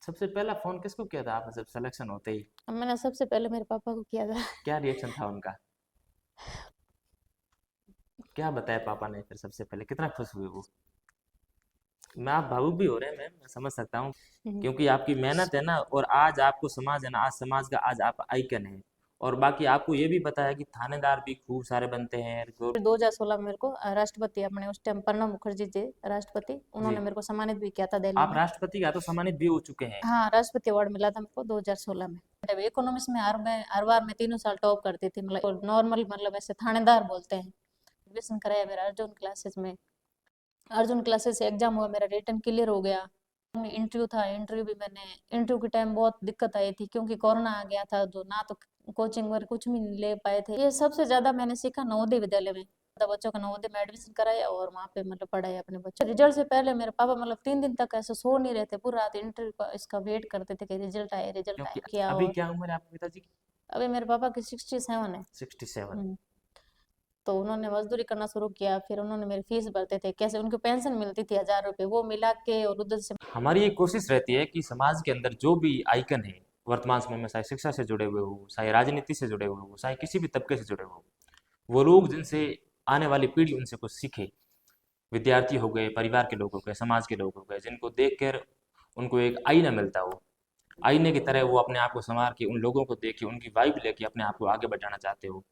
सबसे पहला फोन किसको किया था आपने जब सिलेक्शन होते ही? मैंने सबसे पहले मेरे पापा को किया था। क्या रिएक्शन था उनका? क्या बताया पापा ने फिर सबसे पहले, कितना खुश हुए वो? मैं, आप भावुक भी हो रहे हैं मैम, मैं समझ सकता हूँ। हम्म। क्योंकि आपकी मेहनत है ना, और आज आपको समाज है ना, आज समाज का आज आप आइकन है। और बाकी आपको ये भी पता है कि थानेदार भी खूब सारे बनते हैं फिर 2016 में मेरे को राष्ट्रपति, अपने उस टाइम प्रणब मुखर्जी थे राष्ट्रपति, जी। उन्होंने मेरे को सम्मानित भी किया था दिल्ली आप में। राष्ट्रपति का तो सम्मानित भी हो चुके हैं। हाँ, राष्ट्रपति अवार्ड मिला था मेरे को 2016 में। मतलब इकोनॉमिक्स में हर बार मैं 3 साल टॉप करती थी, मतलब नॉर्मल, मतलब ऐसे थानेदार बोलते हैं। एडमिशन कराया मेरा अर्जुन क्लासेस में। अर्जुन क्लासेस से एग्जाम हुआ, मेरा रिटर्न क्लियर हो गया। इंटरव्यू था, इंटरव्यू भी मैंने, इंटरव्यू के टाइम बहुत दिक्कत आई थी क्योंकि कोरोना आ गया था, तो ना तो कोचिंग वगैरह कुछ भी नहीं ले पाए थे। ये सबसे ज्यादा मैंने सीखा नवोदय विद्यालय में। ज्यादा बच्चों का नवोदय में एडमिशन कराया और वहाँ पे मतलब पढ़ाया अपने बच्चे। रिजल्ट से पहले मेरे पापा मतलब 3 दिन तक ऐसे सो नहीं रहते, पूरा रात इंटरव्यू का इसका वेट करते थे कि रिजल्ट आए, रिजल्ट आए क्योंकि क्या। अभी और क्या उम्र है आपके पिताजी की? अभी मेरे पापा की 67 है। 67। हम्म। तो उन्होंने मजदूरी करना शुरू किया, फिर उन्होंने मेरी फीस भरते थे, कैसे उनको पेंशन मिलती थी 1000 रुपये, वो मिला के और उधर से। हमारी ये कोशिश रहती है कि समाज के अंदर जो भी आइकन है वर्तमान समय में, चाहे शिक्षा से जुड़े हुए हो, चाहे राजनीति से जुड़े हुए हो, चाहे किसी भी तबके से जुड़े हुए हो, वो लोग जिनसे आने वाली पीढ़ी उनसे कुछ सीखे। विद्यार्थी हो गए, परिवार के लोग हो गए, समाज के लोग हो गए, जिनको देख कर उनको एक आईना मिलता हो, आईने की तरह वो अपने आप को संवार के उन लोगों को देख के उनकी वाइब लेके अपने आप को आगे बढ़ाना चाहते हो।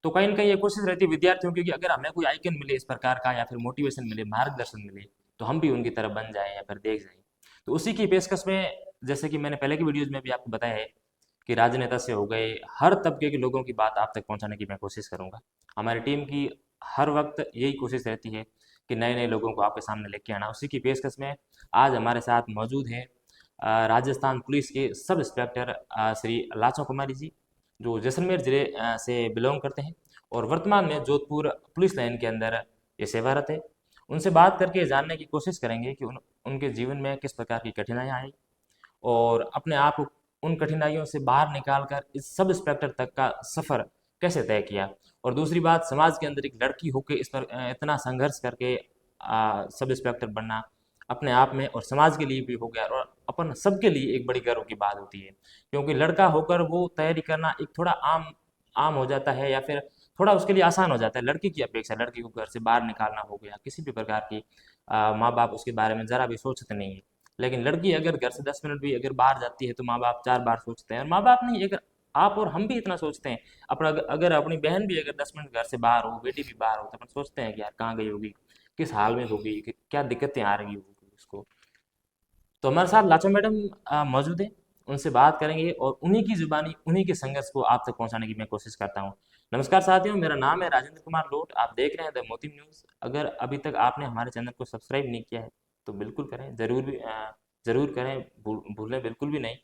तो कहीं ना कहीं ये कोशिश रहती है विद्यार्थियों की कि अगर हमें कोई आइकन मिले इस प्रकार का, या फिर मोटिवेशन मिले, मार्गदर्शन मिले, तो हम भी उनकी तरह बन जाएं या फिर देख जाएं। तो उसी की पेशकश में, जैसे कि मैंने पहले की वीडियोज में भी आपको बताया है, कि राजनेता से हो गए, हर तबके के लोगों की बात आप तक पहुंचाने की मैं कोशिश करूंगा। हमारी टीम की हर वक्त यही कोशिश रहती है कि नए नए लोगों को आपके सामने लेके आना। उसी की पेशकश में आज हमारे साथ मौजूद हैं राजस्थान पुलिस के सब इंस्पेक्टर श्री लाचो कुमारी जी, जो जैसलमेर जिले से बिलोंग करते हैं, और वर्तमान में जोधपुर पुलिस लाइन के अंदर ये सेवारत है। उनसे बात करके जानने की कोशिश करेंगे कि उनके जीवन में किस प्रकार की कठिनाइयाँ आई, और अपने आप को उन कठिनाइयों से बाहर निकाल कर इस सब इंस्पेक्टर तक का सफ़र कैसे तय किया। और दूसरी बात, समाज के अंदर एक लड़की होकर इस पर इतना संघर्ष करके सब इंस्पेक्टर बनना अपने आप में और समाज के लिए भी हो गया, और अपन सबके लिए एक बड़ी गर्व की बात होती है। क्योंकि लड़का होकर वो तैयारी करना एक थोड़ा आम आम हो जाता है, या फिर थोड़ा उसके लिए आसान हो जाता है। लड़की की अपेक्षा लड़की को घर से बाहर निकालना हो गया, किसी भी प्रकार की माँ बाप उसके बारे में ज़रा भी सोचते नहीं है। लेकिन लड़की अगर घर से 10 मिनट भी अगर बाहर जाती है तो माँ बाप 4 बार सोचते हैं, और माँ बाप नहीं, अगर आप और हम भी इतना सोचते हैं। अपना अगर अपनी बहन भी अगर 10 मिनट घर से बाहर हो, बेटी भी बाहर हो, तो अपन सोचते हैं कि यार कहाँ गई होगी, किस हाल में होगी, क्या दिक्कतें आ रही होगी उसको। तो हमारे साथ लाचो मैडम मौजूद है, उनसे बात करेंगे और उन्हीं की जुबानी, उन्हीं के संघर्ष को आप तक पहुंचाने की मैं कोशिश करता हूं। नमस्कार साथियों, मेरा नाम है राजेंद्र कुमार लोट, आप देख रहे हैं द मोती न्यूज़। अगर अभी तक आपने हमारे चैनल को सब्सक्राइब नहीं किया है तो बिल्कुल करें, ज़रूर करें, भूलें बिल्कुल भी नहीं।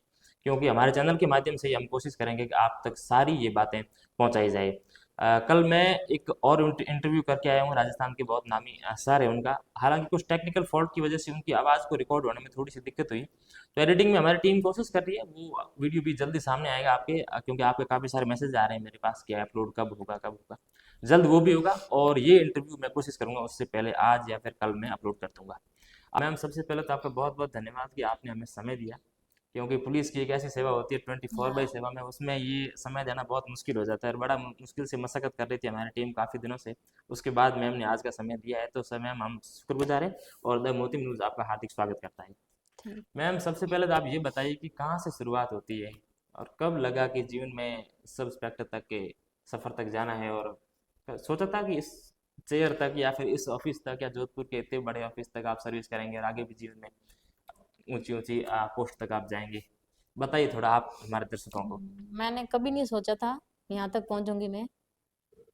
क्योंकि हमारे चैनल के माध्यम से ही हम कोशिश करेंगे कि आप तक सारी ये बातें पहुंचाई जाए। कल मैं एक और इंटरव्यू करके आया हूँ, राजस्थान के बहुत नामी सर है उनका। हालांकि कुछ टेक्निकल फॉल्ट की वजह से उनकी आवाज़ को रिकॉर्ड होने में थोड़ी सी दिक्कत हुई। तो एडिटिंग में हमारी टीम कोशिश कर रही है, वो वीडियो भी जल्दी सामने आएगा आपके, क्योंकि आपके काफ़ी सारे मैसेज आ रहे हैं मेरे पास कि अपलोड कब होगा, कब होगा। जल्द वो भी होगा, और ये इंटरव्यू मैं कोशिश करूंगा उससे पहले आज या फिर कल मैं अपलोड कर दूंगा। मैम, सबसे पहले तो आपका बहुत बहुत धन्यवाद कि आपने हमें समय दिया। क्योंकि पुलिस की एक ऐसी सेवा होती है 24/7 में, उसमें ये समय देना बहुत मुश्किल हो जाता है, और बड़ा मुश्किल से मशक्कत कर रही थी हमारी टीम काफ़ी दिनों से। उसके बाद मैम ने आज का समय दिया है, तो सर मैम हम शुक्रगुजार हैं, और द मोती न्यूज़ आपका हार्दिक स्वागत करता है। ठीक। मैम, सबसे पहले तो आप ये बताइए कि कहाँ से शुरुआत होती है, और कब लगा कि जीवन में सब इंस्पेक्टर तक के सफ़र तक जाना है, और सोचा था कि इस चेयर तक या फिर इस ऑफिस तक या जोधपुर के इतने बड़े ऑफिस तक आप सर्विस करेंगे, और आगे भी जीवन में ऊंची ऊंची पोस्ट तक आप जाएंगे? बताइए थोड़ा आप हमारे दर्शकों को। मैंने कभी नहीं सोचा था यहाँ तक पहुंचूंगी मैं,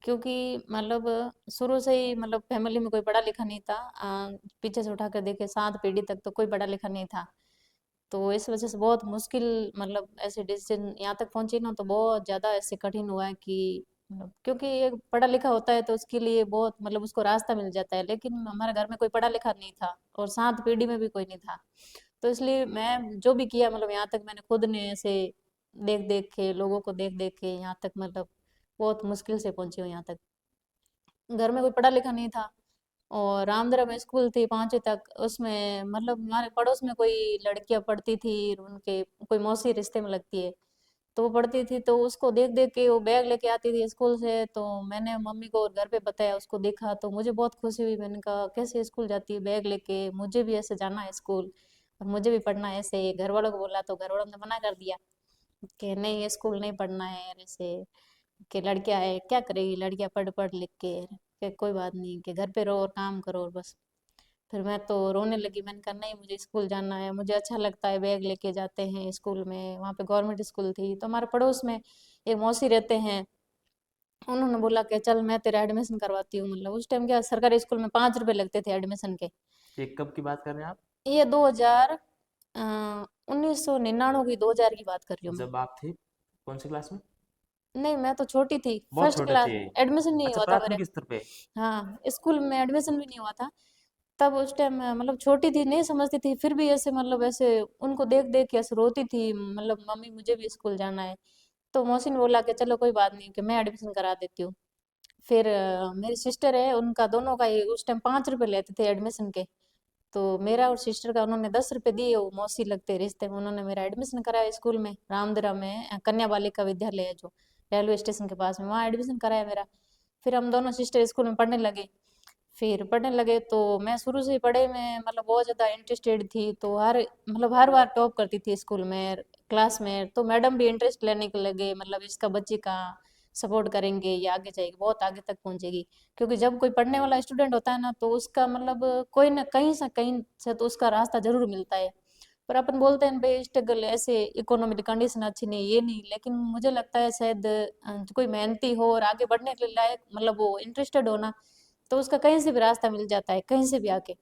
क्योंकि मतलब शुरू से ही मतलब फैमिली में कोई पढ़ा लिखा नहीं था। पीछे से उठा कर देखे 7 पीढ़ी तक तो कोई पढ़ा लिखा नहीं था। तो इस वजह से बहुत मुश्किल, मतलब ऐसे डिसीजन यहाँ तक पहुंची ना, तो बहुत ज़्यादा ऐसे कठिन हुआ है कि मतलब, क्योंकि एक पढ़ा लिखा होता है तो उसके लिए बहुत मतलब उसको रास्ता मिल जाता है, लेकिन हमारे घर में कोई पढ़ा लिखा नहीं था और 7 पीढ़ी में भी कोई नहीं था। तो इसलिए मैं जो भी किया, मतलब यहाँ तक मैंने खुद ने ऐसे देख देख के, लोगों को देख देख के यहाँ तक, मतलब बहुत मुश्किल से पहुंची हूँ यहाँ तक। घर में कोई पढ़ा लिखा नहीं था, और रामदरा में स्कूल थी 5वीं तक, उसमें मतलब हमारे पड़ोस में कोई लड़कियां पढ़ती थी, उनके कोई मौसी रिश्ते में लगती है, तो वो पढ़ती थी, तो उसको देख देख के वो बैग लेके आती थी स्कूल से, तो मैंने मम्मी को और घर पे बताया, उसको देखा तो मुझे बहुत खुशी हुई। मैंने कहा कैसे स्कूल जाती है बैग लेके, मुझे भी ऐसे जाना है स्कूल और मुझे भी पढ़ना है ऐसे। घर वालों को बोला तो घर वालों ने मना कर दिया कि नहीं ये स्कूल नहीं पढ़ना है यार ऐसे, कि लड़कियां है क्या करेगी लड़कियां पढ़ पढ़ लिख के, कि कोई बात नहीं कि घर पे रहो और काम करो और बस। फिर मैं तो रोने लगी, मैंने कहा नहीं मुझे स्कूल जाना है, मुझे अच्छा लगता है, बैग लेके जाते हैं स्कूल में। वहाँ पे गवर्नमेंट स्कूल थी, तो हमारे पड़ोस में एक मौसी रहते हैं, उन्होंने बोला कि चल मैं तेरा एडमिशन करवाती हूँ। मतलब उस टाइम क्या सरकारी स्कूल में 5 रुपए लगते थे एडमिशन के। ये कब की बात कर रहे हैं आप? ये 1999 की 2000 की बात कर रही हूँ मैं। जब आप थे कौन सी क्लास में? नहीं मैं तो छोटी थी, बहुत फर्स्ट छोटे क्लास, थे। एडमिशन नहीं अच्छा, हुआ था मेरे। प्राथमिक स्तर पे। हाँ स्कूल में एडमिशन भी नहीं हुआ था तब। उस टाइम मतलब छोटी थी, नहीं समझती थी, फिर भी ऐसे मतलब ऐसे उनको देख देख के ऐसे रोती थी, मतलब मम्मी मुझे भी स्कूल जाना है। तो मौसी ने बोला कि चलो कोई बात नहीं कि मैं एडमिशन करा देती हूँ। फिर मेरी सिस्टर है, उनका दोनों का ही उस टाइम 5 रुपए लेते थे एडमिशन के। तो मेरा और सिस्टर का उन्होंने 10 रुपए दिए, वो मौसी लगते रिश्ते में, उन्होंने मेरा एडमिशन कराया स्कूल में रामदरा में, कन्या बालिका विद्यालय है जो रेलवे स्टेशन के पास में, वहाँ एडमिशन कराया मेरा। फिर हम दोनों सिस्टर स्कूल में पढ़ने लगे। फिर पढ़ने लगे तो मैं शुरू से ही पढ़ाई में मतलब बहुत ज़्यादा इंटरेस्टेड थी, तो हर बार टॉप करती थी स्कूल में, क्लास में। तो मैडम भी इंटरेस्ट लेने के लगे, मतलब इसका बच्चे का सपोर्ट करेंगे, ये आगे जाएगी, बहुत आगे तक पहुंचेगी। क्योंकि जब कोई पढ़ने वाला स्टूडेंट होता है ना, तो उसका मतलब कोई ना कहीं से तो उसका रास्ता जरूर मिलता है। पर अपन बोलते हैं भाई स्ट्रगल ऐसे, इकोनॉमिक कंडीशन अच्छी नहीं, ये नहीं, लेकिन मुझे लगता है शायद कोई मेहनती हो और आगे बढ़ने के लायक, मतलब वो इंटरेस्टेड हो ना, तो उसका कहीं से भी रास्ता मिल जाता है, कहीं से भी आके।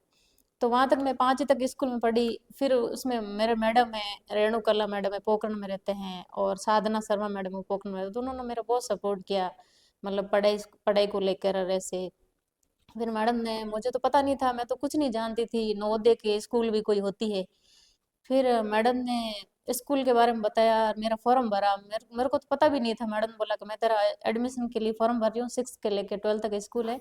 तो वहां तक मैं 5वीं तक स्कूल में पढ़ी। फिर उसमें मेरे मैडम है, रेणु कला मैडम है, पोखरण में रहते हैं, और साधना शर्मा मैडम है, पोखरण में, दोनों ने मेरा बहुत सपोर्ट किया, मतलब पढ़ाई पढ़ाई को लेकर और ऐसे। फिर मैडम ने, मुझे तो पता नहीं था, मैं तो कुछ नहीं जानती थी नवोदय के स्कूल भी कोई होती है। फिर मैडम ने स्कूल के बारे में बताया, मेरा फॉर्म भरा, मेरे को तो पता भी नहीं था। मैडम ने बोला कि मैं तेरा एडमिशन के लिए फॉर्म भर रही हूँ, 6 के लेके 12 तक स्कूल है,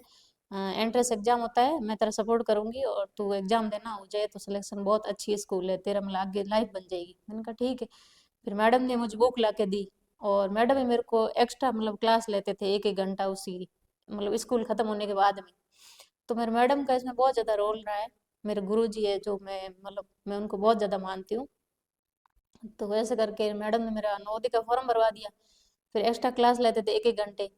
एंट्रेंस एग्जाम होता है, मैं तेरा सपोर्ट करूंगी और तू एग्जाम देना, हो जाए तो सिलेक्शन, बहुत अच्छी स्कूल है तेरा, मतलब आगे लाइफ बन जाएगी। मैंने कहा ठीक है। फिर मैडम ने मुझे बुक ला के दी, और मैडम ही मेरे को एक्स्ट्रा मतलब क्लास लेते थे 1 1 घंटा उसी, मतलब स्कूल खत्म होने के बाद में। तो मेरे मैडम का इसमें बहुत ज़्यादा रोल रहा है। मेरे गुरुजी है जो, मैं उनको बहुत ज़्यादा मानती हूँ। तो वैसे करके मैडम ने मेरा नवोदय का फॉर्म भरवा दिया। फिर एक्स्ट्रा क्लास लेते थे 1 1 घंटे,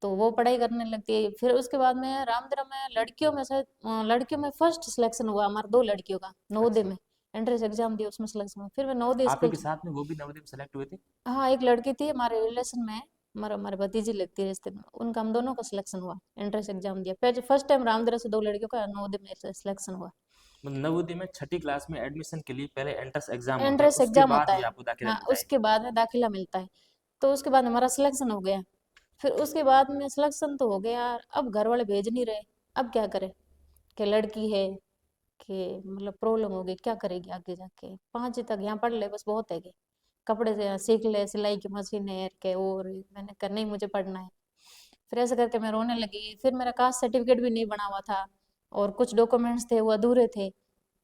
तो वो पढ़ाई करने लगती है। फिर उसके बाद में रामदरा में लड़कियों में से लड़कियों में फर्स्ट सिलेक्शन हुआ हमारा, 2 लड़कियों का नवोदय अच्छा, में, एंट्रेंस एग्जाम दिया उसमें सिलेक्शन हुआ। फिर मैं नवोदय आप ही स्कूल, के साथ में वो भी नवोदय में सेलेक्ट हुए थे? हाँ एक लड़की थी हमारे रिलेशन में, हमारे भतीजी लगती है रिश्ते में, उनका हम दोनों का सिलेक्शन हुआ, एंट्रेंस एग्जाम दिया। फिर फर्स्ट टाइम रामदरा से 2 लड़कियों का नवोदय में सिलेक्शन हुआ। मतलब नवोदय में छठी क्लास में एडमिशन के लिए पहले एंट्रेंस एग्जाम होता है, एंट्रेंस उसके एग्जाम होता बाद ही है, आपको दाखिला हाँ मिलता है? उसके बाद में दाखिला मिलता है। तो उसके बाद हमारा सिलेक्शन हो गया। फिर उसके बाद में सिलेक्शन तो हो गया, अब घर वाले भेज नहीं रहे, अब क्या करें, कि लड़की है, कि मतलब प्रॉब्लम हो गई, क्या करेगी आगे जाके, 5वीं तक यहाँ पढ़ ले बस बहुत है कि, कपड़े से सीख ले, सिलाई की मशीन है के, और मैंने कहा नहीं मुझे पढ़ना है। फिर ऐसे करके मैं रोने लगी। फिर मेरा कास्ट सर्टिफिकेट भी नहीं बना हुआ था, और कुछ डॉक्यूमेंट्स थे वो अधूरे थे।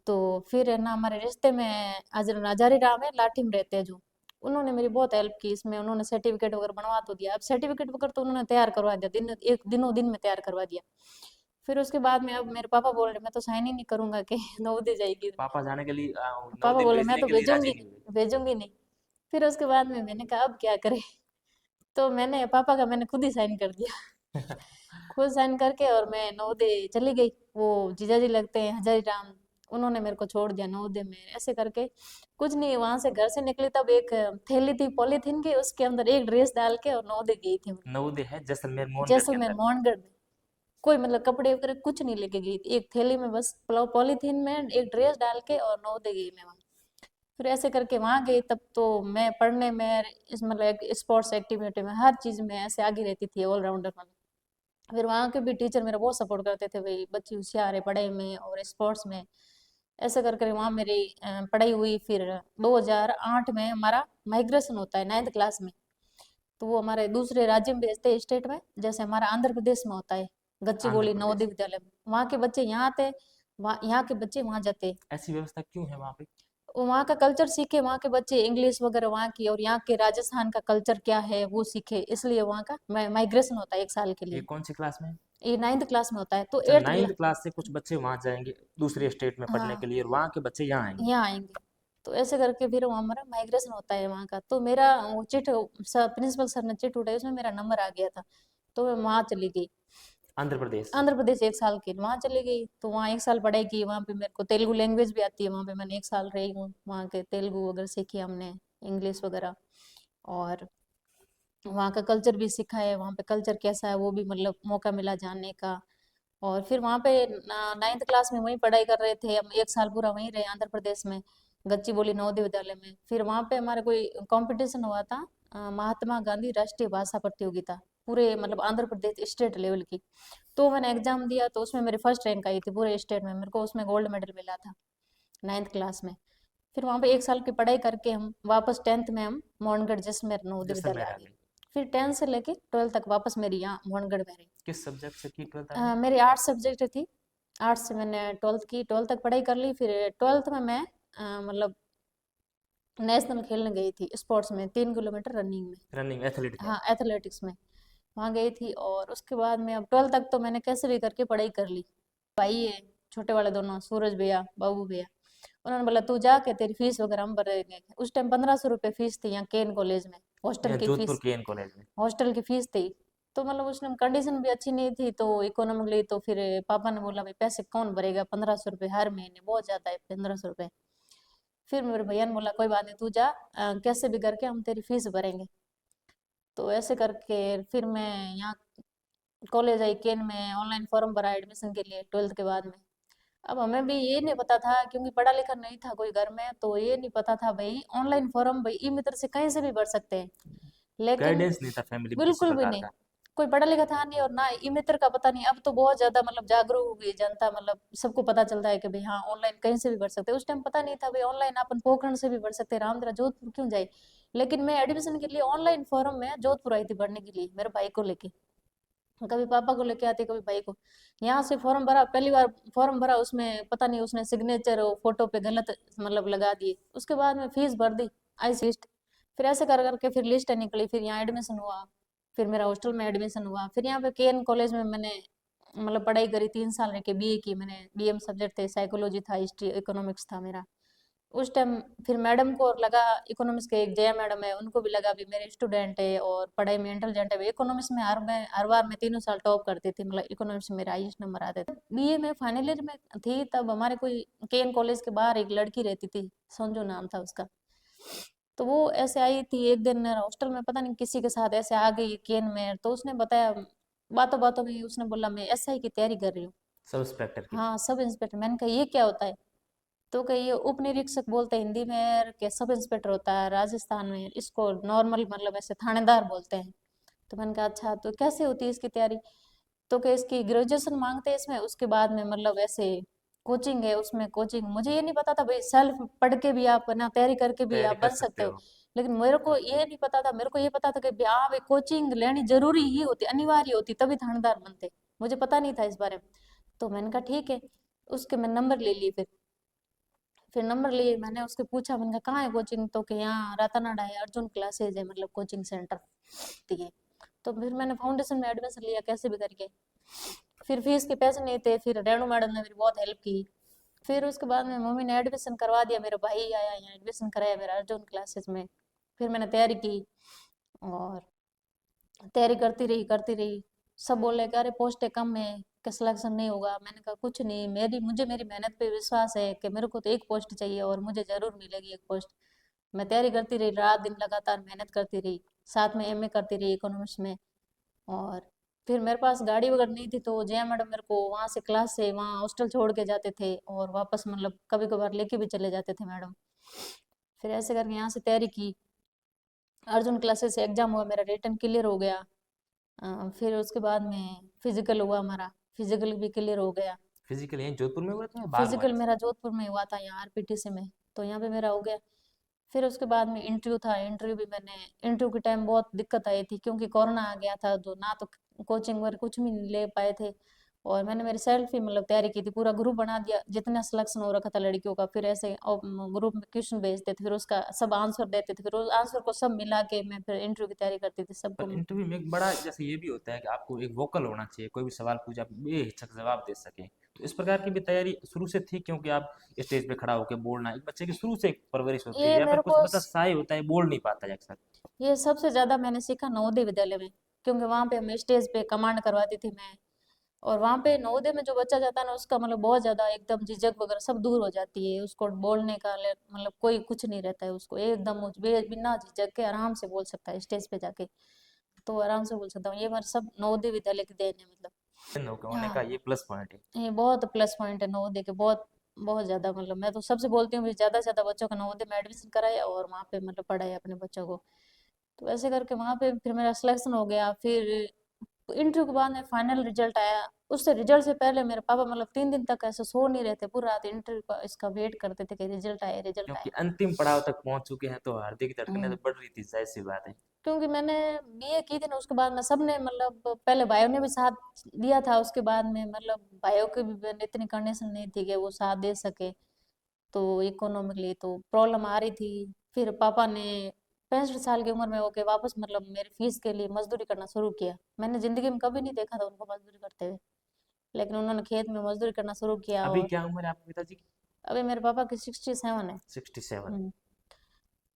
तो फिर है ना, हमारे रिश्ते में हजारी राम है, लाठी में रहते हैं जो, उन्होंने मेरी बहुत हेल्प की इसमें, उन्होंने सर्टिफिकेट वगैरह बनवा तो दिया। अब सर्टिफिकेट वगैरह तो उन्होंने तैयार करवा दिया, दिनों दिन में तैयार करवा दिया। फिर उसके बाद में अब मेरे पापा बोल रहे मैं तो साइन ही नहीं करूंगा कि नवोदय जाएगी। पापा जाने के लिए पापा नवोदय बोले मैं भेजने तो के लिए राजी भेजूंगी नहीं हुए? नहीं, भेजूंगी नहीं। फिर उसके बाद में मैंने कहा अब क्या करें, तो मैंने पापा का मैंने खुद ही साइन कर दिया। खुद साइन करके और मैं नवोदय चली गई। वो जीजा जी लगते हैं हजारी राम, उन्होंने मेरे को छोड़ दिया नवोदय में। ऐसे करके कुछ नहीं, वहां से घर से निकली तब एक थैली थी पॉलीथीन की, उसके अंदर एक ड्रेस डाल के और नवोदय गई थी मैं। नवोदय है जैसलमेर मोहनगढ़ के जैसलमेर अंदर? मोहनगढ़ में। कोई मतलब कपड़े वगैरह कुछ नहीं लेके गई थी, एक थैली में बस पॉलीथीन में एक ड्रेस डाल के और नवोदय गई मैं वहाँ। फिर ऐसे करके वहां गई, तब तो मैं पढ़ने में, इस मतलब स्पोर्ट्स एक्टिविटी में, हर चीज में ऐसे आगे रहती थी, ऑलराउंडर में। फिर वहाँ के भी टीचर मेरा बहुत सपोर्ट करते थे, भाई बच्ची होशियार है पढ़ाई में और स्पोर्ट्स में। ऐसे कर कर वहाँ मेरी पढ़ाई हुई। फिर 2008 में हमारा माइग्रेशन होता है 9th क्लास में, तो वो हमारे दूसरे राज्य में भेजते हैं, स्टेट में, जैसे हमारा आंध्र प्रदेश में होता है। गच्चीबोली आंध्र नवोदय प्रदेश। विद्यालय में। वहाँ के बच्चे यहाँ आते, वहाँ यहाँ के बच्चे वहाँ जाते। ऐसी व्यवस्था क्यों है वहाँ पे? वहाँ का कल्चर सीखे, वहाँ के बच्चे इंग्लिश वगैरह वहाँ की, और यहाँ के राजस्थान का कल्चर क्या है वो सीखे, इसलिए वहाँ का माइग्रेशन होता है 1 साल के ये लिए। कौन सी क्लास में है? ये 9th क्लास में होता है, तो अच्छा, 8th क्लास। 9th क्लास से कुछ बच्चे वहाँ जाएंगे दूसरे स्टेट में पढ़ने हाँ, के लिए, और वहाँ के बच्चे यहाँ आएंगे। यहाँ आएंगे। तो ऐसे करके फिर वो हमारा माइग्रेशन होता है वहाँ का। तो मेरा वो चिट सर, प्रिंसिपल सर ने चिट उठाई, उसमें मेरा नंबर आ गया था, तो मैं वहाँ चली गई। आंध्र प्रदेश। आंध्र प्रदेश 1 साल के वहाँ चली गई, तो वहाँ 1 साल पढ़ाई की। वहाँ पे मेरे को तेलुगु लैंग्वेज भी आती है, वहाँ पे मैंने 1 साल रही हूँ। वहाँ के तेलुगु वगैरह सीखी हमने, इंग्लिश वगैरह, और वहाँ का कल्चर भी सीखा है। वहाँ पे कल्चर कैसा है वो भी मतलब मौका मिला जानने का। और फिर वहाँ पे 9th क्लास में वहीं पढ़ाई कर रहे थे हम, 1 साल पूरा वहीं रहे आंध्र प्रदेश में, गच्चीबोली नवोदय विद्यालय में। फिर वहाँ पे हमारा कोई कंपटीशन हुआ था, महात्मा गांधी राष्ट्रीय भाषा प्रतियोगिता, पूरे मतलब आंध्र प्रदेश स्टेट लेवल की। तो मैंने एग्जाम दिया, तो उसमें मेरी फर्स्ट रैंक आई थी पूरे स्टेट में, मेरे को उसमें गोल्ड मेडल मिला था 9th क्लास में। फिर वहाँ पे 1 साल की पढ़ाई करके हम वापस 10th में हम मोहनगढ़ जसमेर नवोदय विद्यालय जैसलमेर आ आ गए। गई। फिर 10th से लेके 12th तक वापस मेरी यहाँ मोहनगढ़ में रही। किस सब्जेक्ट से की 12th आपने? मेरी आर्ट्स सब्जेक्ट थी, आर्ट्स से मैंने 12th की, 12th तक पढ़ाई कर ली। फिर 12th में मैं मतलब नेशनल खेलने गई थी स्पोर्ट्स में, 3 किलोमीटर रनिंग में। रनिंग, एथलीट में। हाँ, एथलेटिक्स में वहाँ गई थी। और उसके बाद में अब 12th तक तो मैंने कैसे भी करके पढ़ाई कर ली। भाई है छोटे वाले दोनों, सूरज भैया, बाबू भैया, उन्होंने बोला तू जाके तेरी फीस वगैरह हम भरेंगे। उस टाइम 1500 रुपये फीस थी यहाँ केन कॉलेज में, हॉस्टल यहाँ की जोधपुर फीस। के एन कॉलेज में। हॉस्टल की फीस थी। तो मतलब उसने कंडीशन भी अच्छी नहीं थी, तो इकोनॉमिकली, तो फिर पापा ने बोला भाई पैसे कौन भरेगा, 1500 रुपये हर महीने बहुत ज्यादा है, 1500 रुपये। फिर मेरे भैया ने बोला कोई बात नहीं, तू जा, कैसे भी करके हम तेरी फीस भरेंगे। तो ऐसे करके फिर मैं यहाँ कॉलेज आई केन में, ऑनलाइन फॉर्म भरा एडमिशन के लिए 12th के बाद में। अब हमें भी ये नहीं पता था, क्योंकि पढ़ा लिखा नहीं था कोई घर में, तो ये नहीं पता था भाई ऑनलाइन फॉर्म भाई ई मित्र से कहीं से भी भर सकते हैं। लेकिन गाइडेंस नहीं था फैमिली में किसी बिल्कुल भी प्रकार नहीं, का। कोई पढ़ा लिखा था नहीं, और ना ई मित्र का पता नहीं। अब तो बहुत ज्यादा मतलब जागरूक हो गई जनता, मतलब सबको पता चलता है कि भाई हाँ ऑनलाइन कहीं से भी भर सकते हैं। उस टाइम पता नहीं था भाई ऑनलाइन अपन पोखरण से भी भर सकते हैं, रामदरा जोधपुर क्यों जाए। लेकिन मैं एडमिशन के लिए ऑनलाइन फॉर्म में जोधपुर आई थी भरने के लिए, मेरे भाई को लेके। कभी पापा को लेके आती, कभी भाई को। यहाँ से फॉर्म भरा, पहली बार फॉर्म भरा, उसमें पता नहीं उसने सिग्नेचर फोटो पे गलत मतलब लगा दिए। उसके बाद में फीस भर दी, आई लिस्ट। फिर ऐसे कर करके फिर लिस्ट निकली, फिर यहाँ एडमिशन हुआ। फिर मेरा हॉस्टल में एडमिशन हुआ। फिर यहाँ पे केएन कॉलेज में मैंने मतलब पढ़ाई करी, 3 साल रह के बीए की मैंने। बीएम सब्जेक्ट थे, साइकोलॉजी था, हिस्ट्री, इकोनॉमिक्स था मेरा उस टाइम। फिर मैडम को लगा, इकोनॉमिक्स के एक जया मैडम है, उनको भी लगा भी मेरे स्टूडेंट है और पढ़ाई में इंटेलिजेंट है। इकोनॉमिक्स में हर बार मैं तीनों साल टॉप करती थी, मतलब इकोनॉमिक्स में मेरे हाईएस्ट नंबर आते थे। बीए में फाइनल ईयर में थी तब हमारे कोई केएन कॉलेज के बाहर एक लड़की रहती थी, संजू नाम था उसका। तो वो ऐसे आई थी एक दिन हॉस्टल में, पता नहीं किसी के साथ ऐसे आ गई केएन में। तो उसने बताया, बातों बातों में उसने बोला मैं एसआई की तैयारी कर रही हूँ। सब इंस्पेक्टर की। हाँ, सब इंस्पेक्टर। मैंने कहा ये क्या होता है। तो क्या ये उप निरीक्षक बोलते हैं हिंदी में, क्या सब इंस्पेक्टर होता है राजस्थान में, इसको नॉर्मल मतलब ऐसे थानेदार बोलते हैं। तो मैंने कहा अच्छा, तो कैसे होती है इसकी तैयारी। तो क्या इसकी ग्रेजुएशन मांगते हैं इसमें, उसके बाद में मतलब ऐसे कोचिंग है, उसमें कोचिंग। मुझे ये नहीं पता था भाई सेल्फ पढ़ के भी आप ना तैयारी करके भी तैयारी आप कर बन सकते सकते हो। हो। लेकिन मेरे को ये नहीं पता था, मेरे को ये पता था कि भाई हाँ भाई कोचिंग लेनी जरूरी ही होती, अनिवार्य होती, तभी थानेदार बनते। मुझे पता नहीं था इस बारे में। तो मैंने कहा ठीक है। उसके मैं नंबर ले लिए। फिर नंबर लिए, मैंने उसके पूछा, मैंने कहा कहाँ है कोचिंग। तो कि यहाँ रातानाडा है, अर्जुन क्लासेज है, मतलब कोचिंग सेंटर दिए। तो फिर मैंने फाउंडेशन में एडमिशन लिया कैसे भी करके। फिर फीस के पैसे नहीं थे, फिर रेणु मैडम ने मेरी बहुत हेल्प की। फिर उसके बाद में मम्मी ने एडमिशन करवा दिया, मेरा भाई आया यहाँ एडमिशन कराया मेरा अर्जुन क्लासेस में। फिर मैंने तैयारी की, और तैयारी करती रही। सब बोले कि अरे पोस्ट कम है, कि सिलेक्शन नहीं होगा। मैंने कहा कुछ नहीं, मेरी मेहनत पे विश्वास है कि मेरे को तो एक पोस्ट चाहिए और मुझे जरूर मिलेगी एक पोस्ट। मैं तैयारी करती रही, रात दिन लगातार मेहनत करती रही, साथ में एमए करती रही इकोनॉमिक्स में। और फिर मेरे पास गाड़ी वगैरह नहीं थी, तो जया मैडम मेरे को वहाँ से क्लास से वहाँ हॉस्टल छोड़ के जाते थे, और वापस मतलब कभी कभार लेके भी चले जाते थे मैडम। फिर ऐसे करके यहाँ से तैयारी की। अर्जुन क्लासेस से एग्जाम हुआ, मेरा रिटर्न क्लियर हो गया। फिर उसके बाद में फिजिकल हुआ हमारा, फिजिकल भी क्लियर हो गया। फिजिकल यहीं जोधपुर में हुआ था या बाहर हुआ फिजिकल है? मेरा जोधपुर में हुआ था, यहाँ आरपीटीसी में। तो यहाँ पे मेरा हो गया। फिर उसके बाद में इंटरव्यू था। इंटरव्यू भी मैंने, इंटरव्यू के टाइम बहुत दिक्कत आई थी क्योंकि कोरोना आ गया था, तो ना तो कोचिंग वगैरह कुछ भी नहीं ले पाए थे। और मैंने मेरी सेल्फ ही मतलब तैयारी की थी, पूरा ग्रुप बना दिया, जितना सिलेक्शन हो रखा था लड़कियों का, फिर ऐसे ग्रुप में क्वेश्चन भेजते थे, फिर उसका सब आंसर देते थे, फिर उस आंसर को सब मिला के मैं फिर इंटरव्यू की तैयारी करती थी सबको। पर इंटरव्यू में एक बड़ा जैसे ये भी होता है कि आपको एक वोकल होना चाहिए, कोई भी सवाल पूछे आप बेहिचक जवाब दे सके, तो इस प्रकार की भी तैयारी शुरू से थी? क्योंकि आप स्टेज पे खड़ा होकर बोलना, एक बच्चे की शुरू से एक परवरिश होती है, ये या फिर मेरे कुछ को बच्चा शाय होता है, बोल नहीं पाता है अक्सर? ये सबसे ज्यादा मैंने सीखा नवोदय विद्यालय में, क्योंकि वहां पे हमें स्टेज पे कमांड करवाती थी मैं। और वहां पे नवोदय में जो बच्चा जाता है ना, उसका मतलब बहुत ज्यादा एकदम झिझक वगैरह सब दूर हो जाती है, उसको बोलने का मतलब कोई कुछ नहीं रहता है, उसको एकदम बिना झिझक के आराम से बोल सकता है स्टेज पे जाके, तो आराम से बोल सकता हूँ। ये मेरे सब नवोदय विद्यालय की देन है मतलब। होने का हाँ, ये प्लस पॉइंट है। ये बहुत प्लस पॉइंट है नवोदय के, बहुत बहुत ज्यादा। मतलब मैं तो सबसे बोलती हूँ भी ज्यादा से ज्यादा बच्चों का नवोदय में एडमिशन कराया और वहाँ पे मतलब पढ़ाया अपने बच्चों को। तो ऐसे करके वहाँ पे फिर मेरा सिलेक्शन हो गया। फिर इंटरव्यू के बाद में फाइनल रिजल्ट आया। उससे रिजल्ट से पहले मेरे पापा मतलब 3 दिन तक ऐसे सो नहीं रहते, पूरा रात इंटरव्यू का इसका वेट करते थे कि रिजल्ट आए, रिजल्ट क्योंकि आए। अंतिम पड़ाव तक पहुंच चुके हैं तो हार्दिक की धड़कनें तो हम्म, बढ़ रही थी, जाहिर सी बात है। क्योंकि मैंने बीए की थी ना, उसके बाद में सबने मतलब पहले भाइयों ने भी साथ दिया था, उसके बाद में मतलब भाइयों की भी मैंने इतनी कंडीशन नहीं थी कि वो साथ दे सके, तो इकोनॉमिकली तो प्रॉब्लम आ रही थी। फिर पापा ने 65 साल की उम्र में होके वापस मतलब मेरी फीस के लिए मजदूरी करना शुरू किया। मैंने जिंदगी में कभी नहीं देखा था उनको मजदूरी करते हुए, लेकिन उन्होंने खेत में मजदूरी करना शुरू किया। अभी और क्या उम्र है आपके पिताजी की? अभी मेरे पापा की 67 है। 67? हम्म,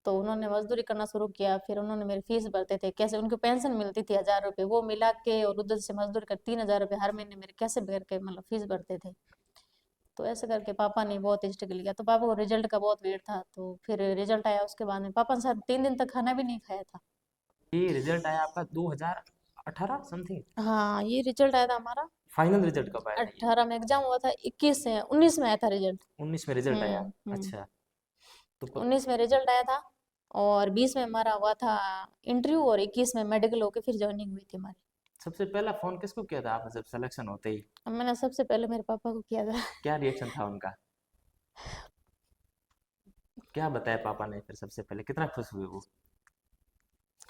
तो उन्होंने मजदूरी करना शुरू किया। फिर उन्होंने मेरी फीस भरते थे, कैसे उनको पेंशन मिलती थी 1000 रुपये, वो मिला के और उधर से मजदूरी कर 3000 रुपये हर महीने मेरे कैसे भर के मतलब फीस भरते थे। तो ऐसे करके पापा ने बहुत स्ट्रगल किया, तो पापा को रिजल्ट का बहुत वेट था। तो फिर रिजल्ट आया, उसके बाद में पापा ने शायद 3 दिन तक खाना भी नहीं खाया था। ये रिजल्ट आया आपका 2018 समथिंग? हाँ, ये रिजल्ट आया था हमारा। फाइनल रिजल्ट कब आया था ये? 18 में एग्जाम हुआ था, 21 से 19 में आया था रिजल्ट। 19 में रिजल्ट आया? हम्म, अच्छा। तो 19 में रिजल्ट आया था। और 20 में हमारा हुआ था इंटरव्यू, और 21 में मेडिकल होके फिर ज्वाइनिंग हुई थी हमारी। सबसे पहला फोन किसको किया था आपने जब सिलेक्शन होते ही? अब मैंने सबसे पहले मेरे पापा को किया था। क्या रिएक्शन था उनका? क्या बताया पापा ने फिर सबसे पहले, कितना खुश हुए वो?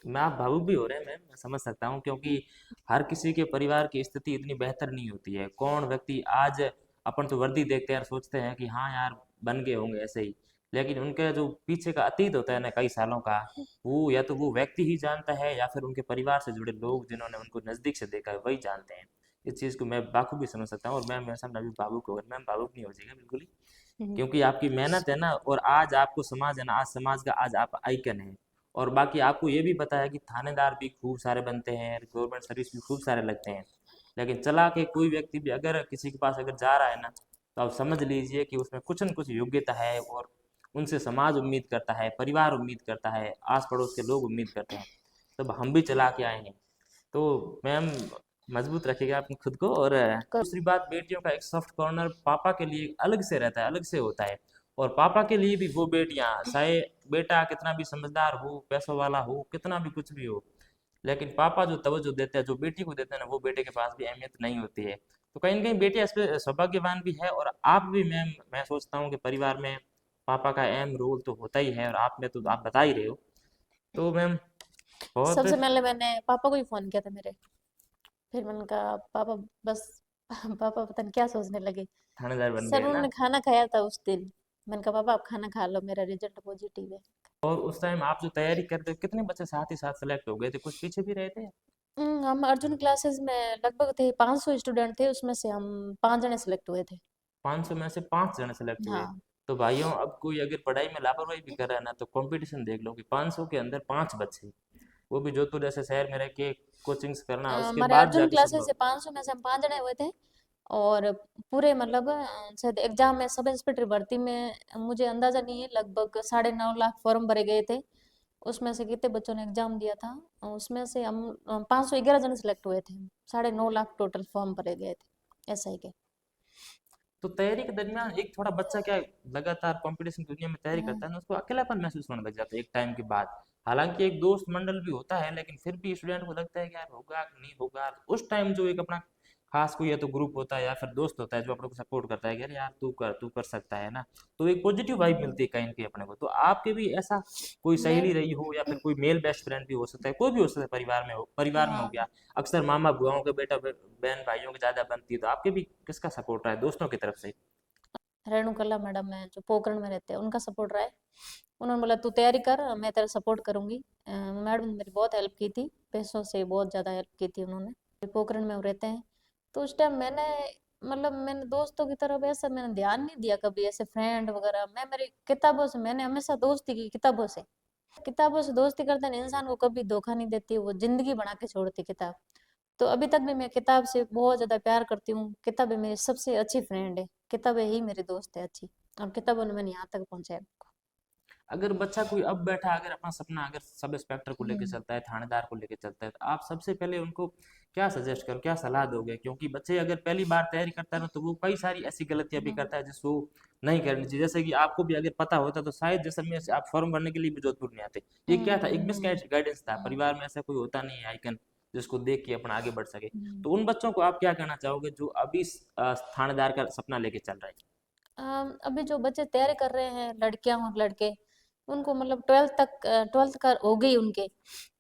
मैं, आप भावुक भी हो रहे हैं मैम, मैं समझ सकता हूँ, क्योंकि हर किसी के परिवार की स्थिति इतनी बेहतर नहीं होती है। कौन व्यक्ति आज, अपन तो वर्दी देखते हैं और सोचते हैं कि हाँ यार बन गए होंगे ऐसे ही, लेकिन उनके जो पीछे का अतीत होता है ना कई सालों का, वो या तो वो व्यक्ति ही जानता है या फिर उनके परिवार से जुड़े लोग जिन्होंने उनको नज़दीक से देखा है वही जानते हैं। इस चीज़ को मैं बाखूबी समझ सकता हूँ। और मैं मेरे सामने अभी भावुक हो गया। मैम भावुक नहीं हो जाएगा बिल्कुल ही, हम्म, क्योंकि आपकी मेहनत है ना, और आज आपको समाज है ना, आज समाज का आज आप आइकन है। और बाकी आपको ये भी पता है कि थानेदार भी खूब सारे बनते हैं, गवर्नमेंट सर्विस भी खूब सारे लगते हैं, लेकिन चला के कोई व्यक्ति भी अगर किसी के पास अगर जा रहा है ना, तो आप समझ लीजिए कि उसमें कुछ न कुछ योग्यता है, और उनसे समाज उम्मीद करता है, परिवार उम्मीद करता है, आस पड़ोस के लोग उम्मीद करते हैं। तब हम भी चला के आए हैं। तो मैम मजबूत रखिएगा अपने खुद को। और कर दूसरी बात, बेटियों का एक सॉफ्ट कॉर्नर पापा के लिए अलग से रहता है, अलग से होता है। और पापा के लिए भी वो बेटियां, चाहे बेटा कितना भी समझदार हो, पैसों वाला हो, कितना भी कुछ भी हो, लेकिन पापा जो तवज्जो देते हैं, जो बेटी को देते हैं ना, वो बेटे के पास भी अहमियत नहीं होती है। तो कहीं ना कहीं बेटियां इस पे सौभाग्यवान भी है। और आप भी मैम, मैं सोचता हूँ कि परिवार में पापा का अहम रोल तो होता ही है, और आप में तो आप बता ही रहे हो। तो मैम बहुत। सबसे पहले मैंने पापा को ही फोन किया था मेरे। फिर मैंने कहा पापा, बस पापा पता नहीं क्या सोचने लगे। थानेदार बन सर गए ना? उन्होंने खाना खाया था उस दिन। मैंने कहा पापा आप खाना खा लो, मेरा रिजल्ट पॉजिटिव है। और उस टाइम आप जो तैयारी करते हो, कितने बच्चे साथ ही साथ सेलेक्ट हो गए थे? कुछ पीछे भी रहे थे? हम अर्जुन क्लासेस में लगभग थे 500 स्टूडेंट थे, उसमें से हम 5 जने सिलेक्ट हुए थे। 500 में से 5 जने सेलेक्ट हुए? हाँ, तो भाइयों, अब कोई अगर पढ़ाई में लापरवाही भी कर रहा है ना, तो कंपटीशन देख लो कि 500 के अंदर 5 बच्चे, वो भी जोधपुर जैसे शहर में रह के कोचिंग्स करना, उसके हमारे बाद अर्जुन जाके क्लासेस संभव से है। 500 में से हम 5 जने हुए थे। और पूरे मतलब शायद एग्जाम में सब इंस्पेक्टर भर्ती में मुझे अंदाजा नहीं है, लगभग 9.5 लाख फॉर्म भरे गए थे। उसमें से कितने बच्चों ने एग्जाम दिया था, उसमें से हम 511 जने सिलेक्ट हुए थे। 9.5 लाख टोटल फॉर्म भरे गए थे SI के। तो तैयारी के दरमियान एक थोड़ा बच्चा क्या, लगातार कंपटीशन की दुनिया में तैयारी हाँ, करता है ना, उसको अकेलापन महसूस होने लग जाता है एक टाइम के बाद। हालांकि एक दोस्त मंडल भी होता है, लेकिन फिर भी स्टूडेंट को लगता है कि यार होगा कि नहीं होगा। उस टाइम जो एक अपना खास कोई या तो ग्रुप होता है या फिर दोस्त होता है जो अपने को सपोर्ट करता है कि अरे यार तू कर सकता है ना, तो एक पॉजिटिव वाइब मिलती है कहीं ना कहीं अपने को। तो आपके भी ऐसा कोई मैं सहेली रही हो या फिर कोई मेल बेस्ट फ्रेंड भी हो सकता है, कोई भी हो सकता है, परिवार में हो हाँ गया, अक्सर मामा बुआओं के बेटा बहन भाइयों की ज्यादा बनती है, तो आपके भी किसका सपोर्ट रहा है दोस्तों की तरफ से? रेणुकला मैडम है जो पोखरण में रहते हैं, उनका सपोर्ट रहा है। उन्होंने बोला तू तैयारी कर, मैं तेरा सपोर्ट करूंगी। मैडम ने मेरी बहुत हेल्प की थी, पैसों से बहुत ज़्यादा हेल्प की थी उन्होंने। पोखरण में वो रहते हैं, तो उस टाइम मैंने मतलब मैंने दोस्तों की तरफ ऐसा मैंने ध्यान नहीं दिया कभी, ऐसे फ्रेंड वगैरह। मैं मेरी किताबों से मैंने हमेशा दोस्ती की, किताबों से दोस्ती करते हैं इंसान को कभी धोखा नहीं देती, वो जिंदगी बना के छोड़ती किताब। तो अभी तक भी मैं किताब से बहुत ज्यादा प्यार करती हूँ, किताबें मेरी सबसे अच्छी फ्रेंड है, किताबें ही मेरी दोस्त है अच्छी, और किताबों ने मैंने यहाँ तक पहुंचाया मुझको। अगर बच्चा कोई अब बैठा, अगर अपना सपना अगर सब इंस्पेक्टर को लेके हम्म। चलता है, थानेदार को लेके चलता है, तो आप सबसे पहले उनको क्या सजेस्ट करो, क्या सलाह दोगे? क्योंकि बच्चे अगर पहली बार तैयारी करता है ना, तो वो कई सारी ऐसी गलतियां भी हाँ। करता है जिसको नहीं करनी चाहिए। जैसे कि आपको भी अगर पता होता तो शायद जैसे में से आप फॉर्म भरने के लिए भी जोधपुर नहीं आते। ये क्या था, एक मिस हम्म। गाइडेंस था, हम्म। परिवार में ऐसा कोई होता नहीं है आइकन जिसको देख के अपना आगे बढ़ सके। हम्म। तो उन बच्चों को आप क्या कहना चाहोगे जो अभी थानेदार का सपना लेके चल रहा है? अभी जो बच्चे तैयारी कर रहे हैं, लड़कियां और लड़के, उनको मतलब ट्वेल्थ कर हो गई उनके,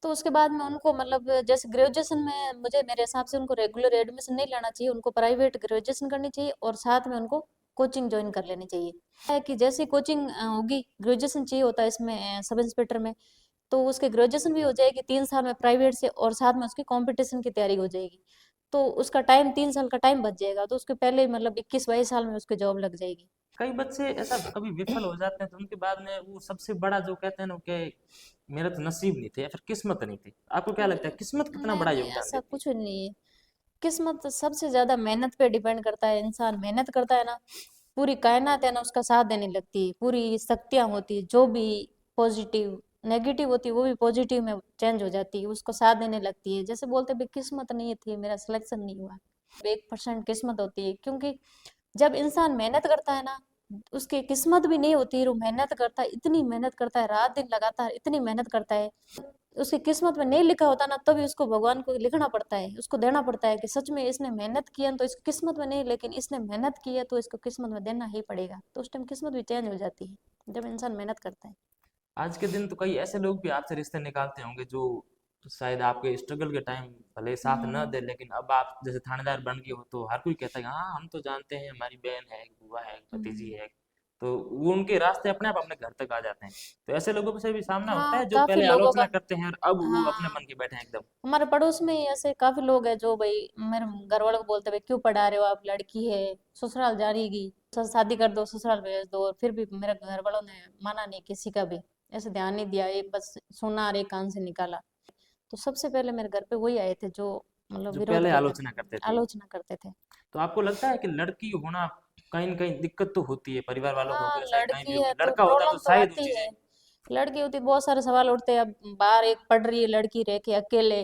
तो उसके बाद में उनको मतलब जैसे ग्रेजुएशन में मुझे मेरे हिसाब से उनको रेगुलर एडमिशन नहीं लेना चाहिए, उनको प्राइवेट ग्रेजुएशन करनी चाहिए और साथ में उनको कोचिंग ज्वाइन कर लेनी चाहिए। है कि जैसी कोचिंग होगी, ग्रेजुएशन चाहिए होता है इसमें सब इंस्पेक्टर में, तो उसके ग्रेजुएशन भी हो जाएगी 3 साल में प्राइवेट से, और साथ में उसकी कंपटीशन की तैयारी हो जाएगी। तो उसका टाइम 3 साल का टाइम बच जाएगा, तो उसके पहले मतलब 21-22 साल में उसकी जॉब लग जाएगी। कई बच्चे ऐसा कभी विफल हो जाते हैं तो उनके बाद में वो सबसे बड़ा जो कहते हैं ना कि मेरा तो नसीब नहीं थे या फिर किस्मत नहीं थी। आपको क्या लगता है किस्मत कितना नहीं बड़ा नहीं, योगदान ऐसा देती है? कुछ नहीं है। किस्मत सबसे ज्यादा मेहनत पे डिपेंड करता है, इंसान मेहनत करता है ना, पूरी कायनात है ना उसका साथ देने लगती है, पूरी शक्तियां होती है जो भी पॉजिटिव नेगेटिव होती है वो भी पॉजिटिव में चेंज हो जाती है, उसको साथ देने लगती है। जैसे बोलते भी किस्मत नहीं थी, मेरा सिलेक्शन नहीं हुआ, 1% किस्मत होती है, क्योंकि जब इंसान मेहनत करता है ना, उसकी किस्मत भी नहीं होती, वो मेहनत करता है, इतनी मेहनत करता है, रात दिन लगातार इतनी मेहनत करता है, उसकी किस्मत में नहीं लिखा होता ना, तभी उसको भगवान को लिखना पड़ता है, उसको देना पड़ता है कि सच में इसने मेहनत की है तो इसकी किस्मत में नहीं, लेकिन इसने मेहनत की है तो इसको किस्मत में देना ही पड़ेगा, तो उस टाइम किस्मत भी चेंज हो जाती है जब इंसान मेहनत करता है। आज के दिन तो कई ऐसे लोग भी आपसे रिश्ते निकालते होंगे जो शायद आपके स्ट्रगल के टाइम भले साथ न हम्म। दे, लेकिन अब आप जैसे थानेदार बन गए हो तो हर कोई कहता है हाँ हम तो जानते हैं, हमारी बहन है, बुआ है, भतीजी हम्म। है। तो वो उनके रास्ते अपने आप अपने घर तक आ जाते हैं। तो ऐसे लोगों से भी सामना होता हाँ है जो काफी पहले लोगों का। आलोचना करते हैं और अब वो अपने हाँ, बन के बैठे हैं एकदम। हमारे पड़ोस में ही ऐसे काफी लोग हैं जो भाई मेरे घर वालों को बोलते भाई क्यों पढ़ा रहे हो आप, लड़की है, ससुराल जा रही, शादी कर दो, ससुराल भेज दो, और फिर भी मेरे घर वालों ने माना नहीं, किसी का भी ऐसे ध्यान नहीं दिया, एक बस सुना और एक कान से निकाला। तो सबसे पहले मेरे घर पे वही आए थे जो मतलब जो विरोध पहले करते आलोचना थे, करते थे। आलोचना करते थे। तो आपको लगता है कि लड़की होना कहीं न कहीं दिक्कत तो होती है, परिवार वालों को हो हाँ गया, चाहे कहीं भी लड़की हो है गया, तो लड़का होता तो प्रॉब्लम तो शायद वो आती है, चीज़ें। लड़की होती तो बहुत सारे सवाल उठते हैं। अब बाहर एक पढ़ रही है लड़की रह के अकेले,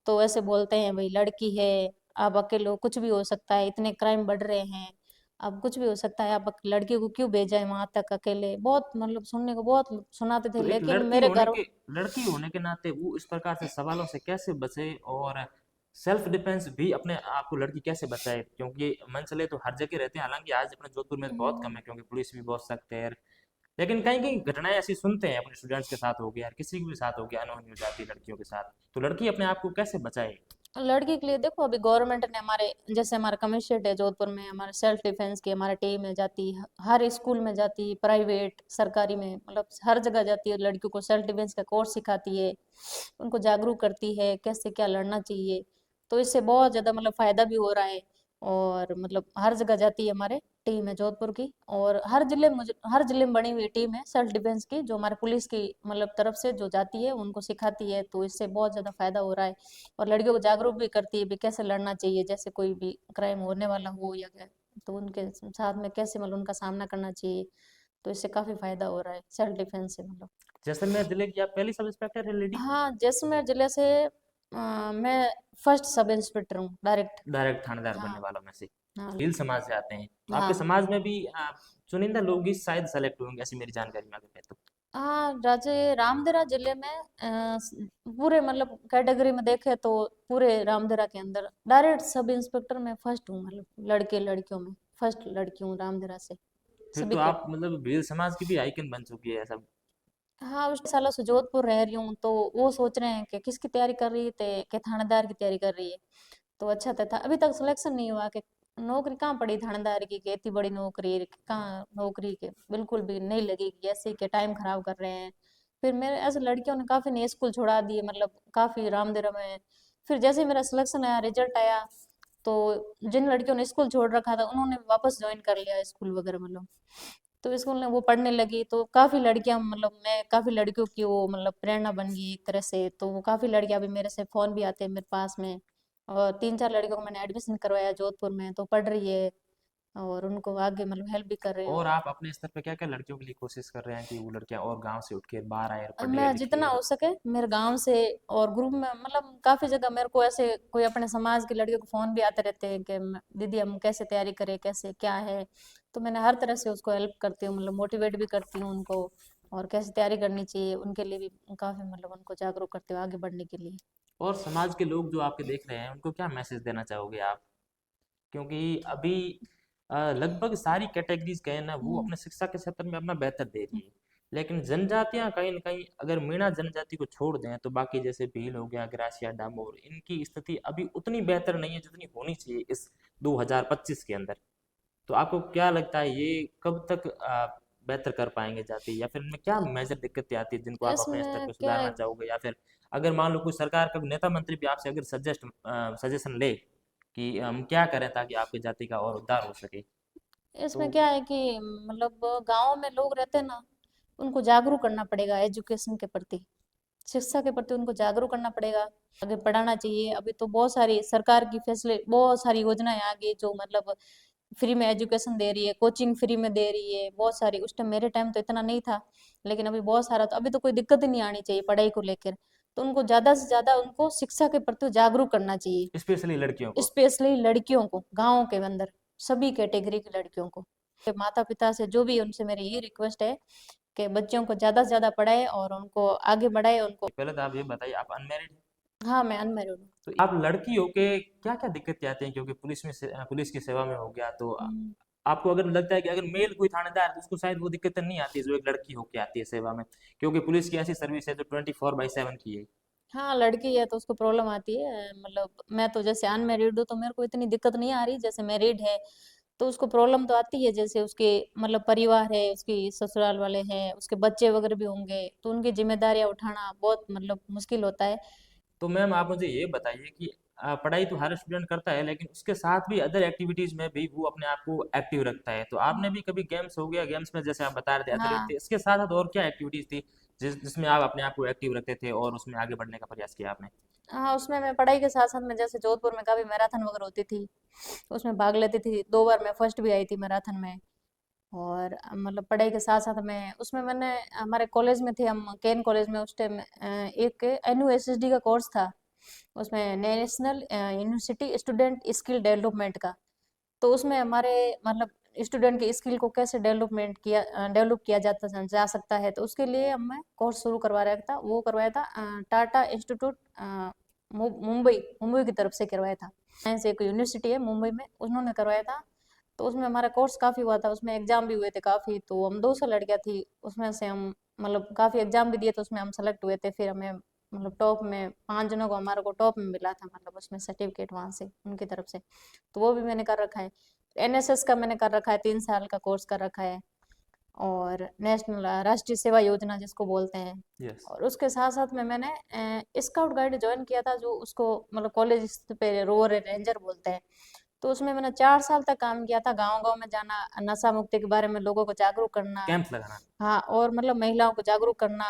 तो ऐसे बोलते हैं भाई लड़की है, आप अकेले हो, कुछ भी हो सकता है, इतने क्राइम बढ़ रहे हैं, अब कुछ भी हो सकता है, आप लड़की को क्यों भेजा है वहां तक अकेले, बहुत मतलब सुनने को बहुत सुनाते थे, तो एक लेकिन मेरे घर। लड़की होने के नाते वो इस प्रकार से सवालों से कैसे बचे, और सेल्फ डिफेंस भी अपने आप को लड़की कैसे बचाए? क्योंकि मन चले तो हर जगह रहते हैं, हालांकि आज अपने जोधपुर में बहुत कम हम्म। है क्योंकि पुलिस भी बहुत सख्त है। लेकिन कहीं कहीं घटनाएं ऐसी सुनते हैं, अपने स्टूडेंट्स के साथ हो गया यार, किसी के भी साथ हो गया, अनहोनी हो जाती है लड़कियों के साथ। तो लड़की अपने आप को कैसे बचाए? लड़की के लिए देखो, अभी गवर्नमेंट ने हमारे जैसे हमारा कमिश्नरेट है जोधपुर में, हमारे सेल्फ डिफेंस की हमारे टीम में जाती है, हर स्कूल में जाती है, प्राइवेट सरकारी में मतलब हर जगह जाती है, लड़कियों को सेल्फ डिफेंस का कोर्स सिखाती है, उनको जागरूक करती है कैसे क्या लड़ना चाहिए। तो इससे बहुत ज्यादा मतलब फायदा भी हो रहा है, और मतलब हर जगह जाती है हमारे टीम है जोधपुर की, और हर जिले में बनी हुई टीम है सेल्फ डिफेंस की, जो हमारे पुलिस की मतलब तरफ से जो जाती है उनको सिखाती है, तो इससे बहुत ज्यादा फायदा हो रहा है। और लड़कियों को जागरूक भी करती है भी कैसे लड़ना चाहिए, जैसे कोई भी क्राइम होने वाला हो या क्या, तो उनके साथ में कैसे मतलब उनका सामना करना चाहिए, तो इससे काफी फायदा हो रहा है सेल्फ डिफेंस से मतलब। जैसलमेर जिले की आप पहली सब इंस्पेक्टर है लेडी? हाँ जैसलमेर जिले से मैं फर्स्ट सब इंस्पेक्टर हूँ डायरेक्ट। डायरेक्ट थानेदार बनने हाँ। वालों में से। हाँ। भील समाज से आते हैं तो आपके हाँ। समाज में भी चुनिंदा लोग ही शायद सेलेक्ट होंगे, ऐसी मेरी जानकारी में अगर है तो। हाँ, राज्य रामदेरा जिले में पूरे मतलब कैटेगरी में देखे तो पूरे रामदेरा के अंदर डायरेक्ट सब इंस्पेक्टर में फर्स्ट हूँ, मतलब लड़के लड़कियों में फर्स्ट लड़की हूँ रामदेरा से फिर सभी तो के। आप मतलब भील समाज की भी आइकन बन चुकी है सब। हाँ, उस सालों से जोधपुर रह रही हूँ तो वो सोच रहे हैं कि किसकी तैयारी कर रही थे, कि थानेदार की तैयारी कर रही है। तो अच्छा था अभी तक सिलेक्शन नहीं हुआ कि नौकरी कहाँ पड़ी थानेदार की, कि इतनी बड़ी नौकरी कहाँ नौकरी के बिल्कुल भी नहीं लगेगी, ऐसे ही के टाइम खराब कर रहे हैं। फिर मेरे ऐसे लड़कियों ने काफी नए स्कूल छोड़ा दिए, मतलब काफी रामदेरा में। फिर जैसे ही मेरा सिलेक्शन आया, रिजल्ट आया, तो जिन लड़कियों ने स्कूल छोड़ रखा था उन्होंने वापस ज्वाइन कर लिया स्कूल वगैरह, मतलब तो स्कूल में वो पढ़ने लगी। तो काफी लड़कियां, मतलब मैं काफी लड़कियों की वो मतलब प्रेरणा बन गई एक तरह से। तो वो काफी लड़कियां अभी मेरे से फोन भी आते हैं मेरे पास में, और तीन चार लड़कियों को मैंने एडमिशन करवाया जोधपुर में, तो पढ़ रही है और उनको आगे मतलब हेल्प भी कर रही और हूँ। आप अपने स्तर पे क्या क्या लड़कियों के लिए कोशिश कर रहे हैं कि वो लड़कियां और गांव से उठ के बाहर आए और अब पढ़े मैं लिखे जितना और। हो सके मेरे गांव से और ग्रुप में, मतलब काफी जगह मेरे को ऐसे कोई अपने समाज की लड़कियों को फोन भी आते रहते हैं कि दीदी हम कैसे तैयारी करें, कैसे क्या है। तो मैंने हर तरह से उसको हेल्प करती हूँ, मतलब मोटिवेट भी करती हूँ उनको, और कैसे तैयारी करनी चाहिए उनके लिए भी काफी, मतलब उनको जागरूक करती हूँ आगे बढ़ने के लिए। और समाज के लोग जो आपके देख रहे हैं उनको क्या मैसेज देना चाहोगे आप? क्योंकि अभी लगभग सारी कैटेगरीज कहें ना वो हम्म। अपने शिक्षा के क्षेत्र में अपना बेहतर दे रही है। लेकिन जनजातियां कहीं ना कहीं अगर मीणा जनजाति को छोड़ दें तो बाकी जैसे भील हो गया, ग्रासिया, डामोर, इनकी स्थिति अभी उतनी बेहतर नहीं है जितनी होनी चाहिए इस 2025 के अंदर। तो आपको क्या लगता है ये कब तक बेहतर कर पाएंगे जाति, या फिर इनमें क्या मेजर दिक्कतें आती है जिनको आप अपने स्तर इसमें पर क्या सुधारना है, चाहोगे? या फिर अगर मान लो कोई सरकार का नेता मंत्री भी आपसे अगर सजेशन ले कि हम क्या करें ताकि आपकी जाति का और उद्धार हो सके, इसमें तो। क्या है कि मतलब गांव में लोग रहते हैं ना, उनको जागरूक करना पड़ेगा एजुकेशन के प्रति, शिक्षा के प्रति उनको जागरूक करना पड़ेगा, आगे पढ़ाना चाहिए। अभी तो बहुत सारी सरकार की फैसले, बहुत सारी योजनाएं आ गई जो मतलब फ्री में एजुकेशन दे रही है, कोचिंग फ्री में दे रही है बहुत सारी। उस टाइम मेरे टाइम तो इतना नहीं था, लेकिन अभी बहुत सारा, तो अभी तो कोई दिक्कत ही नहीं आनी चाहिए पढ़ाई को लेकर। तो उनको ज्यादा से ज्यादा उनको शिक्षा के प्रति जागरूक करना चाहिए, स्पेशली लड़कियों को। स्पेशली लड़कियों को, गाँव के अंदर सभी कैटेगरी की लड़कियों को। माता पिता से जो भी उनसे मेरी ये रिक्वेस्ट है कि बच्चों को ज्यादा से ज्यादा पढ़ाए और उनको आगे बढ़ाए उनको। पहले तो आप ये बताइए, आप अनमेरिड हैं? हाँ, मैं अनमैरिड हूँ। तो आप लड़की हो के क्या क्या दिक्कतें आती हैं? क्योंकि पुलिस की सेवा में हो गया तो हम्म। आपको अगर लगता है कि अगर मेल कोई थानेदार है तो उसको शायद वो दिक्कतें नहीं आती जो एक लड़की होके आती है सेवा में, क्योंकि पुलिस की ऐसी सर्विस है जो 24/7 की है। हाँ, लड़की है तो उसको प्रॉब्लम आती है, मतलब मैं तो जैसे अनमैरिड हूँ तो मेरे को इतनी दिक्कत नहीं आ रही, जैसे मैरिड है तो उसको प्रॉब्लम तो आती है। जैसे उसके मतलब परिवार है, उसकी ससुराल वाले हैं, उसके बच्चे वगैरह भी होंगे, तो उनकी जिम्मेदारियां उठाना बहुत मतलब मुश्किल होता है। तो मैम आप मुझे ये बताइए कि पढ़ाई तो हर स्टूडेंट करता है लेकिन उसके साथ भी अदर एक्टिविटीज में भी वो अपने आप को एक्टिव रखता है। तो आपने भी कभी गेम्स हो गया, गेम्स में जैसे आप बता रहे थे एथलीट हाँ। थे, इसके साथ साथ और क्या एक्टिविटीज थी जिसमें आप अपने आप को एक्टिव रखते थे और उसमें आगे बढ़ने का प्रयास किया आपने? हाँ, उसमें मैं पढ़ाई के साथ साथ में जैसे जोधपुर में काफी मैराथन वगैरह होती थी, उसमें भाग लेती थी। 2 बार मैं फर्स्ट भी आई थी मैराथन में। और मतलब पढ़ाई के साथ साथ में उसमें मैंने, हमारे कॉलेज में थे हम, केन कॉलेज में उस टाइम एक NUSSD का कोर्स था, उसमें national university student skill development का। तो उसमें हमारे मतलब स्टूडेंट की स्किल को कैसे डेवलप किया जा सकता है, तो उसके लिए हमें कोर्स शुरू करवा रहा था, वो करवाया था टाटा इंस्टीट्यूट मुंबई, मुंबई की तरफ से करवाया था। साइंस एक यूनिवर्सिटी है मुंबई में, उन्होंने करवाया था। तो उसमें हमारा कोर्स काफी हुआ था, उसमें एग्जाम भी हुए थे काफी। तो हम 200 लड़कियां थी, उसमें से हम मतलब काफी एग्जाम भी दिए, तो उसमें हम सेलेक्ट हुए थे। फिर हमें मतलब टॉप में 5 जनों को हमारे को टॉप में मिला था, मतलब उसमें सर्टिफिकेट वहां से उनकी तरफ से। तो वो भी मैंने कर रखा है। NSS का मैंने कर रखा है, 3 साल का कोर्स कर रखा है। और नेशनल राष्ट्रीय सेवा योजना जिसको बोलते हैं। यस। और उसके साथ साथ में मैंने स्काउट गाइड ज्वाइन किया था, जो उसको मतलब कॉलेज पे रोवर रेंजर बोलते हैं। तो उसमें मैंने 4 साल तक काम किया था, गांव गांव में जाना, नशा मुक्ति के बारे में लोगों को जागरूक करना। कैंप लगाना। हाँ, और मतलब महिलाओं को जागरूक करना।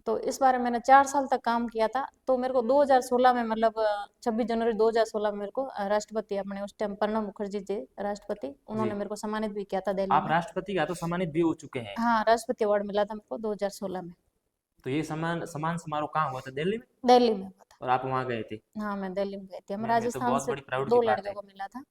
तो इस बारे में मैंने 4 साल तक काम किया था। तो मेरे को 2016 में मतलब 26 जनवरी 2016 में मेरे को राष्ट्रपति, अपने उस टाइम प्रणब मुखर्जी थे राष्ट्रपति, जी। उन्होंने मेरे को सम्मानित भी किया था दिल्ली आप में। राष्ट्रपति का तो सम्मानित भी हो चुके हैं। हाँ, राष्ट्रपति अवार्ड मिला था मेरे को 2016 में। तो ये सम्मान सम्मान समारोह कहाँ हुआ था? दिल्ली में? दिल्ली में हुआ था। और आप वहाँ गए थे? हाँ, मैं दिल्ली में गई थी, हम मैम ये तो राजस्थान बहुत से बड़ी प्राउड की दो बात लड़कियों है। को मिला था।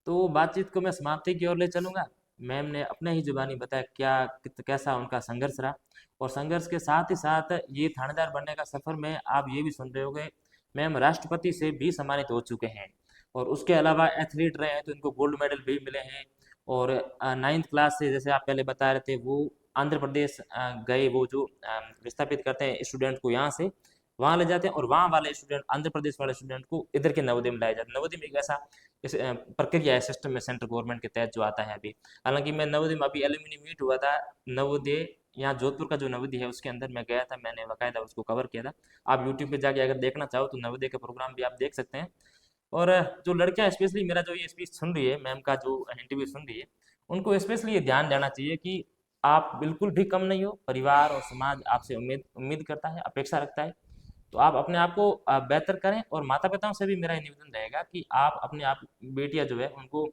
तो बातचीत को मैं समाप्ति की ओर ले चलूंगा। मैम ने अपने ही जुबानी बताया कैसा उनका संघर्ष रहा। और संघर्ष के साथ ही साथ ये थानेदार बनने का सफ़र में आप ये भी सुन रहे होंगे, मैम राष्ट्रपति से भी सम्मानित हो चुके हैं। और उसके अलावा एथलीट रहे हैं तो इनको गोल्ड मेडल भी मिले हैं। और 9th क्लास से, जैसे आप पहले बता रहे थे, वो आंध्र प्रदेश गए, वो जो विस्थापित करते हैं स्टूडेंट को यहाँ से वहाँ ले जाते हैं, और वहाँ वाले स्टूडेंट, आंध्र प्रदेश वाले स्टूडेंट को इधर के नवोदय में लाया जाता है। नवोदय में एक ऐसा प्रक्रिया है, सिस्टम में, सेंट्रल गवर्नमेंट के तहत जो आता है अभी। हालांकि मैं नवोदय में अभी एलुमिनी मीट हुआ था, नवोदय यहाँ जोधपुर का जो नवोदय है उसके अंदर मैं गया था, मैंने बाकायदा उसको कवर किया था। आप यूट्यूब पे जाके अगर देखना चाहो तो नवोदय के प्रोग्राम भी आप देख सकते हैं। और जो लड़कियां स्पेशली मेरा जो ये स्पीच सुन रही है, मैम का जो इंटरव्यू सुन रही है, उनको स्पेशली ये ध्यान देना चाहिए कि आप बिल्कुल भी कम नहीं हो। परिवार और समाज आपसे उम्मीद उम्मीद करता है, अपेक्षा रखता है। तो आप अपने आप को बेहतर करें। और माता पिताओं से भी मेरा ये निवेदन रहेगा कि आप अपने आप, बेटियां जो है उनको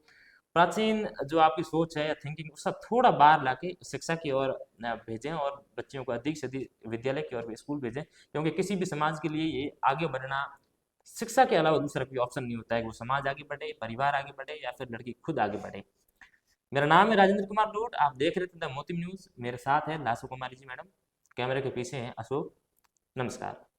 प्राचीन जो आपकी सोच है या थिंकिंग, उसका थोड़ा बाहर लाके शिक्षा की ओर भेजें, और बच्चियों को अधिक से अधिक विद्यालय की ओर स्कूल भेजें। क्योंकि किसी भी समाज के लिए ये आगे बढ़ना, शिक्षा के अलावा दूसरा कोई ऑप्शन नहीं होता है कि वो समाज आगे बढ़े, परिवार आगे बढ़े, या फिर लड़की खुद आगे बढ़े। मेरा नाम है राजेंद्र कुमार लोट, आप देख रहे थे द मोती न्यूज़। मेरे साथ है लासू कुमारी जी मैडम, कैमरे के पीछे हैं अशोक। नमस्कार।